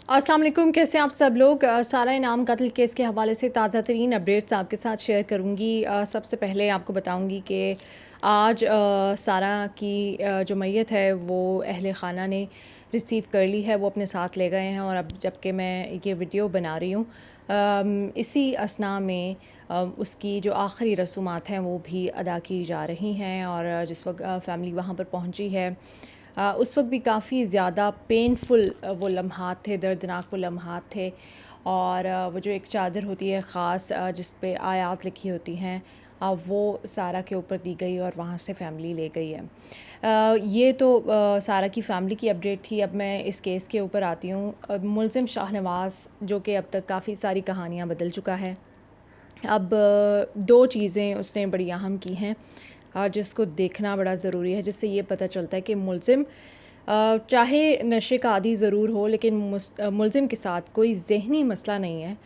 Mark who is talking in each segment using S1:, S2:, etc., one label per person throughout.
S1: अस्सलाम वालेकुम, कैसे हैं आप सब लोग। सारा इनाम कत्ल केस के हवाले से ताज़ा तरीन अपडेट्स आपके साथ शेयर करूंगी। सबसे पहले आपको बताऊंगी कि आज सारा की जो मैयत है वो अहले खाना ने रिसीव कर ली है, वो अपने साथ ले गए हैं। और अब जबकि मैं ये वीडियो बना रही हूँ, इसी असना में उसकी जो आखिरी रसूमात हैं वो भी अदा की जा रही हैं। और जिस वक्त फ़ैमिली वहाँ पर पहुँची है, उस वक्त भी काफ़ी ज़्यादा पेनफुल वो लम्हात थे, दर्दनाक वो लम्हात थे। और वो जो एक चादर होती है ख़ास जिस पे आयात लिखी होती हैं, वो सारा के ऊपर दी गई और वहाँ से फ़ैमिली ले गई है। ये तो सारा की फ़ैमिली की अपडेट थी। अब मैं इस केस के ऊपर आती हूँ। मुलज़िम शाहनवाज़, जो कि अब तक काफ़ी सारी कहानियाँ बदल चुका है, अब दो चीज़ें उसने बड़ी अहम की हैं जिसको देखना बड़ा ज़रूरी है, जिससे ये पता चलता है कि मुलज़िम चाहे नशे का आदी ज़रूर हो, लेकिन मुलज़िम के साथ कोई ज़हनी मसला नहीं है।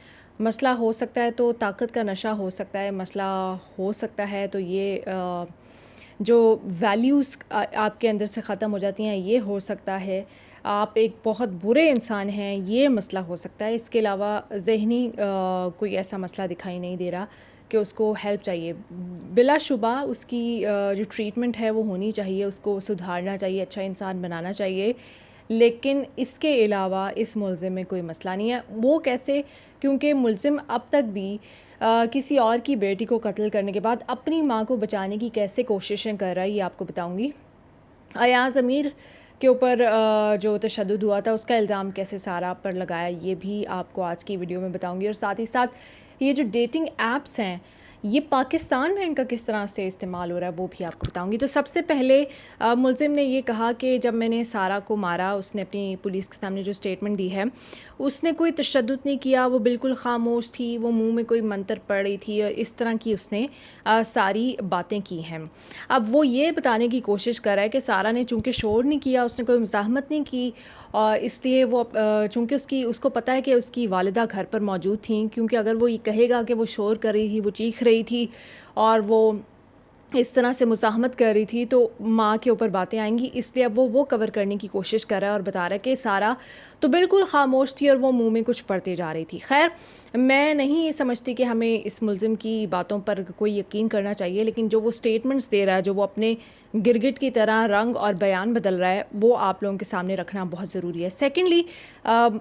S1: मसला हो सकता है तो ताकत का नशा हो सकता है, मसला हो सकता है तो ये जो वैल्यूज़ आपके अंदर से ख़त्म हो जाती हैं, ये हो सकता है। आप एक बहुत बुरे इंसान हैं, ये मसला हो सकता है। इसके अलावा ज़हनी कोई ऐसा मसला दिखाई नहीं दे रहा कि उसको हेल्प चाहिए। बिलाशुबा उसकी जो ट्रीटमेंट है वो होनी चाहिए, उसको सुधारना चाहिए, अच्छा इंसान बनाना चाहिए। लेकिन इसके अलावा इस मुलज़िम में कोई मसला नहीं है। वो कैसे? क्योंकि मुलज़िम अब तक भी किसी और की बेटी को कत्ल करने के बाद अपनी माँ को बचाने की कैसे कोशिशें कर रहा है, ये आपको बताऊँगी। अयाज़ अमीर के ऊपर जो तशद्दुद हुआ था, उसका इल्ज़ाम कैसे सारा पर लगाया, ये भी आपको आज की वीडियो में बताऊंगी। और साथ ही साथ ये जो डेटिंग ऐप्स हैं, ये पाकिस्तान में इनका किस तरह से इस्तेमाल हो रहा है, वो भी आपको बताऊंगी। तो सबसे पहले मुलज़िम ने ये कहा कि जब मैंने सारा को मारा, उसने अपनी पुलिस के सामने जो स्टेटमेंट दी है, उसने कोई तशद्दुद नहीं किया, वो बिल्कुल खामोश थी, वो मुंह में कोई मंतर पड़ रही थी, और इस तरह की उसने सारी बातें की हैं। अब वो ये बताने की कोशिश कर रहा है कि सारा ने चूँकि शोर नहीं किया, उसने कोई मुज़ाहमत नहीं की, और इसलिए वो चूँकि उसको पता है कि उसकी वालिदा घर पर मौजूद थी, क्योंकि अगर वो ये कहेगा कि वो शोर कर रही थी, वो चीख रही थी और वो इस तरह से मुज़ाहमत कर रही थी, तो माँ के ऊपर बातें आएंगी। इसलिए अब वो कवर करने की कोशिश कर रहा है और बता रहा है कि सारा तो बिल्कुल खामोश थी और वो मुंह में कुछ पढ़ते जा रही थी। खैर, मैं नहीं ये समझती कि हमें इस मुलज़िम की बातों पर कोई यकीन करना चाहिए, लेकिन जो वो स्टेटमेंट्स दे रहा है, जो वो अपने गिरगिट की तरह रंग और बयान बदल रहा है, वो आप लोगों के सामने रखना बहुत ज़रूरी है। सेकेंडली,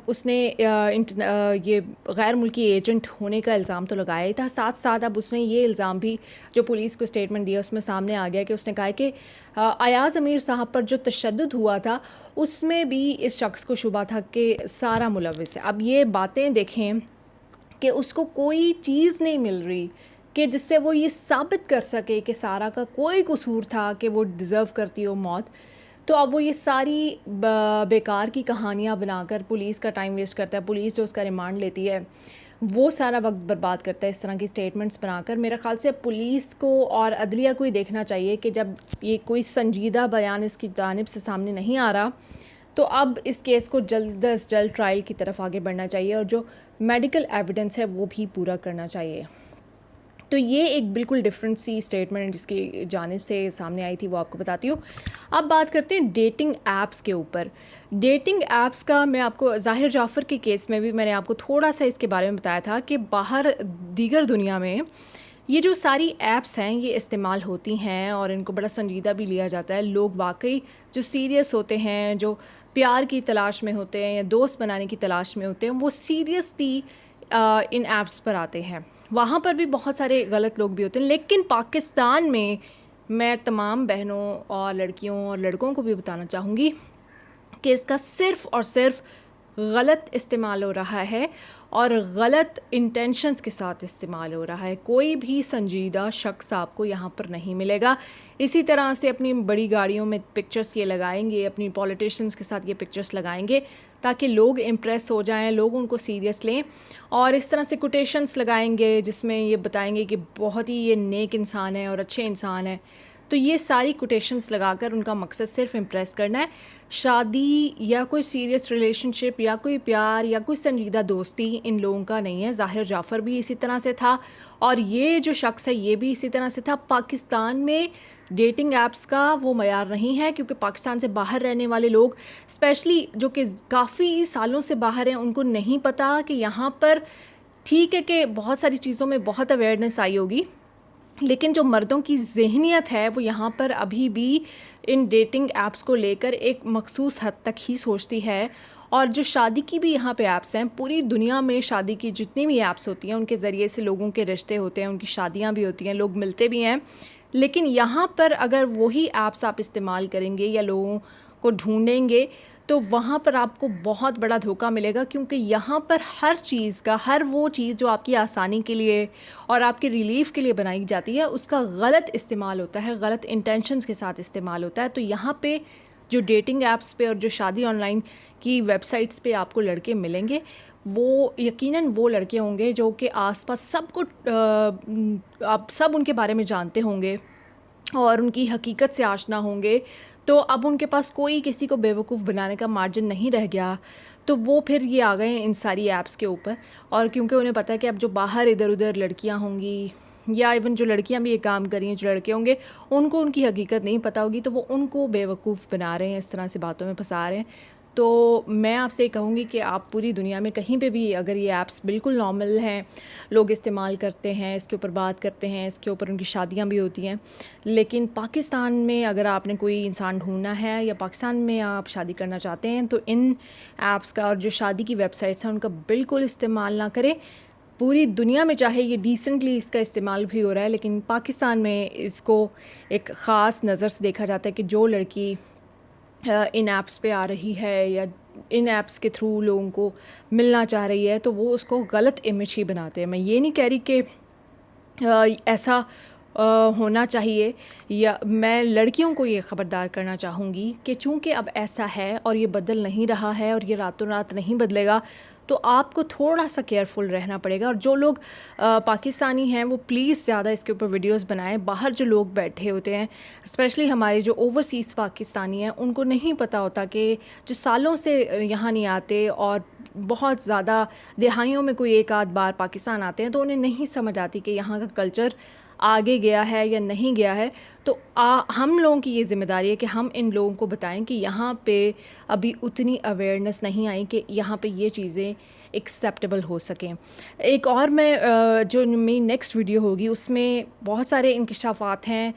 S1: उसने ये गैर मुल्की एजेंट होने का इल्ज़ाम तो लगाया ही था, साथ साथ अब उसने ये इल्ज़ाम भी, जो पुलिस को स्टेटमेंट दिया उसमें सामने आ गया, कि उसने कहा कि अयाज़ अमीर साहब पर जो तशद्दुद हुआ था, उसमें भी इस शख्स को शुबा था कि सारा मुलव्विस है। अब ये बातें देखें कि उसको कोई चीज़ नहीं मिल रही कि जिससे वो ये साबित कर सके कि सारा का कोई कसूर था, कि वो डिज़र्व करती हो मौत। तो अब वो ये सारी बेकार की कहानियाँ बनाकर पुलिस का टाइम वेस्ट करता है। पुलिस जो उसका रिमांड लेती है, वो सारा वक्त बर्बाद करता है इस तरह की स्टेटमेंट्स बनाकर। मेरे ख़्याल से पुलिस को और अदलिया को ही देखना चाहिए कि जब ये कोई संजीदा बयान इसकी जानिब से सामने नहीं आ रहा, तो अब इस केस को जल्द अज जल्द ट्रायल की तरफ आगे बढ़ना चाहिए, और जो मेडिकल एविडेंस है वो भी पूरा करना चाहिए। तो ये एक बिल्कुल डिफरेंट सी स्टेटमेंट जिसकी जानिब से सामने आई थी, वो आपको बताती हूँ। अब बात करते हैं डेटिंग ऐप्स के ऊपर। डेटिंग ऐप्स का मैं आपको, ज़ाहिर जाफ़र के केस में भी मैंने आपको थोड़ा सा इसके बारे में बताया था कि बाहर दीगर दुनिया में ये जो सारी ऐप्स हैं ये इस्तेमाल होती हैं और इनको बड़ा संजीदा भी लिया जाता है। लोग वाकई जो सीरियस होते हैं, जो प्यार की तलाश में होते हैं या दोस्त बनाने की तलाश में होते हैं, वो सीरियसली इन ऐप्स पर आते हैं। वहाँ पर भी बहुत सारे गलत लोग भी होते हैं, लेकिन पाकिस्तान में मैं तमाम बहनों और लड़कियों और लड़कों को भी बताना चाहूँगी कि इसका सिर्फ़ और सिर्फ गलत इस्तेमाल हो रहा है और गलत इंटेंशंस के साथ इस्तेमाल हो रहा है। कोई भी संजीदा शख्स आपको यहाँ पर नहीं मिलेगा। इसी तरह से अपनी बड़ी गाड़ियों में पिक्चर्स ये लगाएंगे, अपनी पॉलिटिशियंस के साथ ये पिक्चर्स लगाएंगे ताकि लोग इम्प्रेस हो जाएं, लोग उनको सीरियस लें, और इस तरह से कोटेशंस लगाएंगे जिसमें ये बताएंगे कि बहुत ही ये नेक इंसान है और अच्छे इंसान है। तो ये सारी कोटेशंस लगाकर उनका मकसद सिर्फ इम्प्रेस करना है। शादी या कोई सीरियस रिलेशनशिप या कोई प्यार या कोई संजीदा दोस्ती इन लोगों का नहीं है। ज़ाहिर जाफ़र भी इसी तरह से था और ये जो शख्स है ये भी इसी तरह से था। पाकिस्तान में डेटिंग ऐप्स का वो मयार नहीं है, क्योंकि पाकिस्तान से बाहर रहने वाले लोग स्पेशली जो कि काफ़ी सालों से बाहर हैं उनको नहीं पता कि यहाँ पर ठीक है कि बहुत सारी चीज़ों में बहुत अवेयरनेस आई होगी, लेकिन जो मर्दों की ज़हनियत है वो यहाँ पर अभी भी इन डेटिंग ऐप्स को लेकर एक मखसूस हद तक ही सोचती है। और जो शादी की भी यहाँ पे ऐप्स हैं, पूरी दुनिया में शादी की जितनी भी ऐप्स होती हैं उनके ज़रिए से लोगों के रिश्ते होते हैं, उनकी शादियाँ भी होती हैं, लोग मिलते भी हैं। लेकिन यहाँ पर अगर वही ऐप्स आप इस्तेमाल करेंगे या लोगों को ढूंढेंगे तो वहाँ पर आपको बहुत बड़ा धोखा मिलेगा, क्योंकि यहाँ पर हर चीज़ का, हर वो चीज़ जो आपकी आसानी के लिए और आपके रिलीफ़ के लिए बनाई जाती है उसका गलत इस्तेमाल होता है, गलत इंटेंशंस के साथ इस्तेमाल होता है। तो यहाँ पे जो डेटिंग ऐप्स पे और जो शादी ऑनलाइन की वेबसाइट्स पे आपको लड़के मिलेंगे वो यकीनन वो लड़के होंगे जो कि आसपास सबको आप सब उनके बारे में जानते होंगे और उनकी हकीकत से आशना होंगे। तो अब उनके पास कोई किसी को बेवकूफ़ बनाने का मार्जिन नहीं रह गया, तो वो फिर ये आ गए इन सारी ऐप्स के ऊपर। और क्योंकि उन्हें पता है कि अब जो बाहर इधर उधर लड़कियां होंगी या इवन जो लड़कियां भी ये काम कर रही हैं, जो लड़के होंगे उनको उनकी हकीकत नहीं पता होगी, तो वो उनको बेवकूफ़ बना रहे हैं, इस तरह से बातों में फंसा रहे हैं। तो मैं आपसे कहूँगी कि आप पूरी दुनिया में कहीं पे भी अगर ये ऐप्स बिल्कुल नॉर्मल हैं, लोग इस्तेमाल करते हैं, इसके ऊपर बात करते हैं, इसके ऊपर उनकी शादियाँ भी होती हैं, लेकिन पाकिस्तान में अगर आपने कोई इंसान ढूंढना है या पाकिस्तान में आप शादी करना चाहते हैं तो इन ऐप्स का और जो शादी की वेबसाइट्स हैं उनका बिल्कुल इस्तेमाल ना करें। पूरी दुनिया में चाहे ये डिसेंटली इसका इस्तेमाल भी हो रहा है, लेकिन पाकिस्तान में इसको एक ख़ास नज़र से देखा जाता है कि जो लड़की इन ऐप्स पे आ रही है या इन ऐप्स के थ्रू लोगों को मिलना चाह रही है तो वो उसको गलत इमेज ही बनाते हैं। मैं ये नहीं कह रही कि ऐसा होना चाहिए, या मैं लड़कियों को ये ख़बरदार करना चाहूँगी कि चूँकि अब ऐसा है और ये बदल नहीं रहा है और ये रातों रात नहीं बदलेगा, तो आपको थोड़ा सा केयरफुल रहना पड़ेगा। और जो लोग पाकिस्तानी हैं वो प्लीज़ ज़्यादा इसके ऊपर वीडियोस बनाएं। बाहर जो लोग बैठे होते हैं, स्पेशली हमारे जो ओवरसीज़ पाकिस्तानी हैं, उनको नहीं पता होता कि जो सालों से यहाँ नहीं आते और बहुत ज़्यादा दिहाइयों में कोई एक आध बार पाकिस्तान आते हैं, तो उन्हें नहीं समझ आती कि यहाँ का कल्चर आगे गया है या नहीं गया है। तो हम लोगों की ये ज़िम्मेदारी है कि हम इन लोगों को बताएं कि यहाँ पे अभी उतनी अवेयरनेस नहीं आई कि यहाँ पे ये चीज़ें एक्सेप्टेबल हो सकें। एक और मैं जो मेरी नेक्स्ट वीडियो होगी उसमें बहुत सारे इंकशाफात हैं,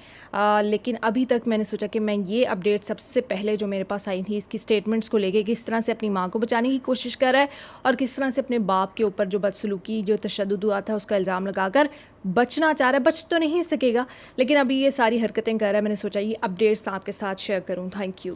S1: लेकिन अभी तक मैंने सोचा कि मैं ये अपडेट सबसे पहले जो मेरे पास आई थी इसकी स्टेटमेंट्स को लेके, किस तरह से अपनी माँ को बचाने की कोशिश कर रहा है और किस तरह से अपने बाप के ऊपर जो बदसलूकी, जो तशद्दुद हुआ था उसका इल्ज़ाम लगाकर बचना चाह रहा है। बच तो नहीं सकेगा, लेकिन अभी ये सारी हरकतें कर रहा है। मैंने सोचा ये अपडेट्स आपके साथ शेयर करूँ। Thank you.